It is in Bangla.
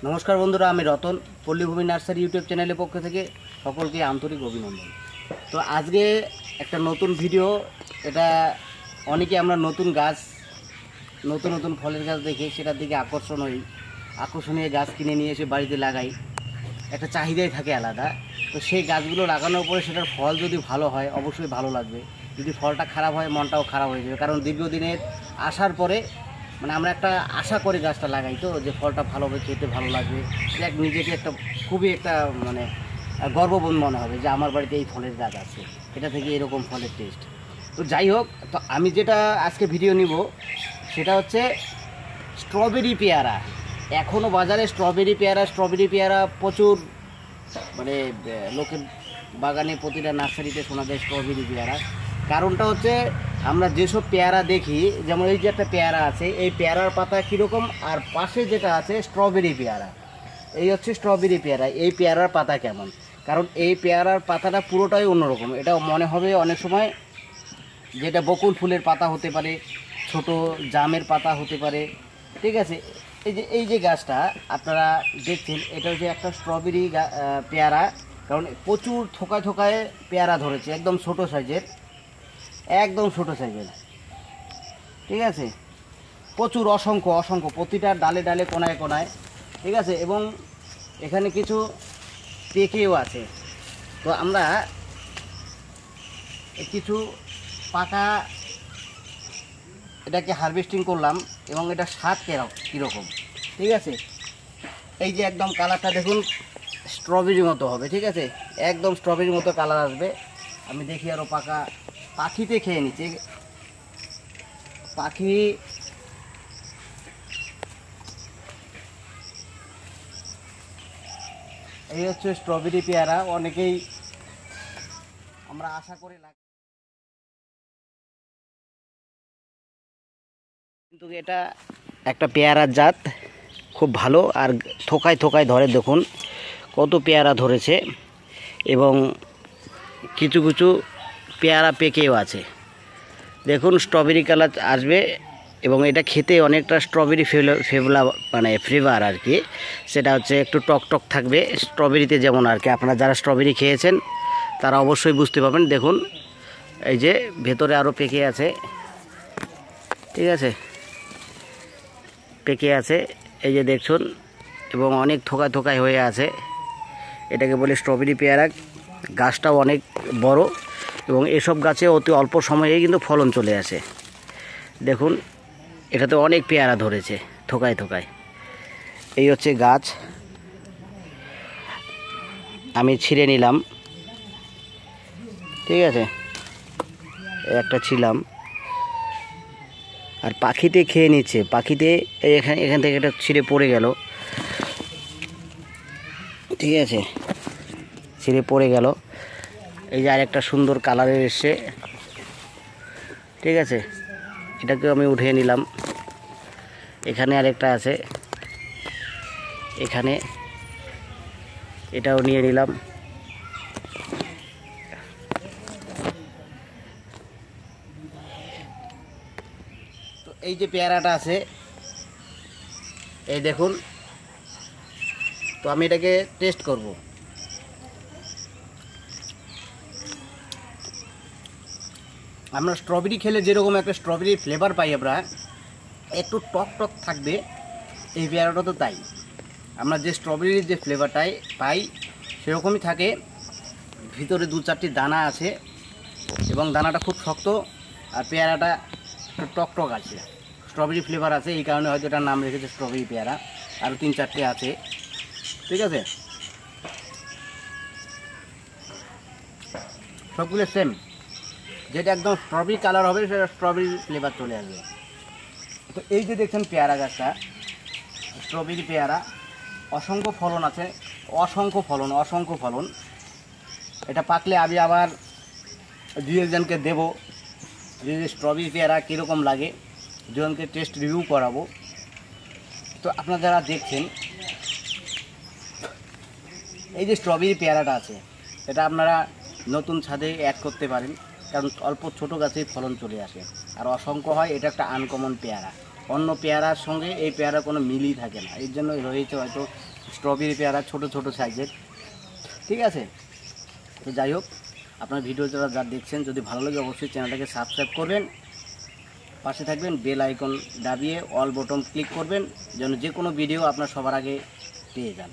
নমস্কার বন্ধুরা, আমি রতন পল্লীভূমি নার্সারি ইউটিউব চ্যানেলের পক্ষ থেকে সকলকে আন্তরিক অভিনন্দন। তো আজকে একটা নতুন ভিডিও। এটা অনেকে আমরা নতুন গাছ, নতুন নতুন ফলের গাছ দেখে সেটার দিকে আকর্ষণীয় গাছ কিনে নিয়ে এসে বাড়িতে লাগাই। একটা চাহিদাই থাকে আলাদা। তো সেই গাছগুলো লাগানোর পরে সেটার ফল যদি ভালো হয় অবশ্যই ভালো লাগবে, যদি ফলটা খারাপ হয় মনটাও খারাপ হয়ে যাবে। কারণ দীর্ঘদিনের আসার পরে আমরা একটা আশা করে গাছটা লাগাই, তো যে ফলটা ভালো হবে, খেতে ভালো লাগবে, নিজেকে একটা খুবই একটা গর্ববোধ মনে হবে যে আমার বাড়িতে এই ফলের গাছ আছে, এটা থেকে এরকম ফলের টেস্ট। তো যাই হোক, তো আমি যেটা আজকে ভিডিও নিব সেটা হচ্ছে স্ট্রবেরি পেয়ারা। এখনও বাজারে স্ট্রবেরি পেয়ারা প্রচুর, লোকের বাগানে প্রতিটা নার্সারিতে শোনা যায় স্ট্রবেরি পেয়ারা। কারণটা হচ্ছে আমরা যেসব পেয়ারা দেখি, যেমন এই যে একটা পেয়ারা আছে, এই পেয়ারার পাতা কীরকম, আর পাশে যেটা আছে স্ট্রবেরি পেয়ারা, এই হচ্ছে স্ট্রবেরি পেয়ারা। এই পেয়ারার পাতা কেমন? কারণ এই পেয়ারার পাতাটা পুরোটাই অন্যরকম। এটা মনে হবে অনেক সময় যেটা বকুল ফুলের পাতা হতে পারে, ছোট জামের পাতা হতে পারে, ঠিক আছে। এই যে গাছটা আপনারা দেখছেন, এটা হচ্ছে একটা স্ট্রবেরি পেয়ারা। কারণ প্রচুর থোকায় পেয়ারা ধরেছে, একদম ছোট সাইজের, ঠিক আছে। প্রচুর অসংখ্য প্রতিটা ডালে কোনায়, ঠিক আছে। এবং এখানে কিছু পেকেও আছে। তো আমরা কিছু পাকা এটাকে হারভেস্টিং করলাম, এবং এটা স্বাদ কীরকম, ঠিক আছে। এই যে একদম কালারটা দেখুন, স্ট্রবেরি মতো হবে, ঠিক আছে, একদম স্ট্রবেরির মতো কালার আসবে। আমি দেখি আরও পাকা পাখিতে খেয়ে নিচ্ছে, পাখি এই হচ্ছে স্ট্রবেরি পেয়ারা। অনেকেই আমরা আশা করে কিন্তু এটা একটা পেয়ারার জাত, খুব ভালো। আর থোকায় ধরে, দেখুন কত পেয়ারা ধরেছে, এবং কিছু পেয়ারা পেকেও আছে। দেখুন স্ট্রবেরি কালার আসবে, এবং এটা খেতে অনেকটা স্ট্রবেরি ফ্লেভার আর কি। সেটা হচ্ছে একটু টক থাকবে স্ট্রবেরিতে, যেমন আর কি। আপনারা যারা স্ট্রবেরি খেয়েছেন তারা অবশ্যই বুঝতে পারবেন। দেখুন এই যে ভেতরে আরও পেকে আছে, ঠিক আছে, পেকে আছে, এই যে দেখুন, এবং অনেক থোকায় হয়ে আছে। এটাকে বলে স্ট্রবেরি পেয়ারা। গাছটাও অনেক বড়, এবং এসব গাছে অতি অল্প সময়েই কিন্তু ফলন চলে আসে। দেখুন এটাতে অনেক পেয়ারা ধরেছে থোকায়। এই হচ্ছে গাছ, আমি ছিঁড়ে নিলাম, ঠিক আছে, একটা ছিলাম। আর পাখিতে খেয়ে নিচ্ছে, পাখিতে এখান থেকে এটা ছিঁড়ে পড়ে গেল, ঠিক আছে, ছিঁড়ে পড়ে গেল। এই যে আরেকটা সুন্দর কালারের এসছে, ঠিক আছে, এটাকেও আমি উঠিয়ে নিলাম। এখানে আরেকটা আছে, এখানে এটাও নিয়ে নিলাম। তো এই যে পেয়ারাটা আছে, এই দেখুন। তো আমি এটাকে টেস্ট করব। আমরা স্ট্রবেরি খেলে যেরকম একটা স্ট্রবেরি ফ্লেভার পাই, আমরা একটু টক থাকবে, এই পেয়ারাটা তো তাই। আমরা যে স্ট্রবেরির যে ফ্লেভারটাই পাই সেরকমই থাকে। ভিতরে 2-4টি দানা আছে, এবং দানাটা খুব শক্ত, আর পেয়ারাটা একটু টক আছে, স্ট্রবেরি ফ্লেভার আছে। এই কারণে হয়তো এটার নাম রেখেছে স্ট্রবেরি পেয়ারা। আরও 3-4টে আছে, ঠিক আছে, সবগুলো সেম। যেটা একদম স্ট্রবেরি কালার হবে সেটা স্ট্রবেরি ফ্লেভার চলে আসবে। তো এই যে দেখছেন পেয়ারা গাছটা, স্ট্রবেরি পেয়ারা, অসংখ্য ফলন আছে, অসংখ্য ফলন। এটা পাকলে আমি আবার 2-একজনকে দেবো, যে স্ট্রবেরি পেয়ারা কীরকম লাগে, 2জনকে টেস্ট রিভিউ করাবো। তো আপনারা যারা দেখছেন, এই যে স্ট্রবেরি পেয়ারাটা আছে, এটা আপনারা নতুন ছাদে অ্যাড করতে পারেন, কারণ অল্প ছোট গাছেই ফলন চলে আসে, আর অসংখ্য হয়। এটা একটা আনকমন পেয়ারা, অন্য পেয়ারার সঙ্গে এই পেয়ারা কোনো মিলই থাকে না, এর জন্য রয়েছে হয়তো স্ট্রবেরি পেয়ারা ছোট ছোট সাইজের, ঠিক আছে। তো যাই হোক, আপনার ভিডিও যা দেখছেন যদি ভালো লাগে অবশ্যই চ্যানেলটাকে সাবস্ক্রাইব করবেন, পাশে থাকবেন, বেল আইকন দাবিয়ে অল বটন ক্লিক করবেন যেন যে কোনো ভিডিও আপনার সবার আগে পেয়ে যান।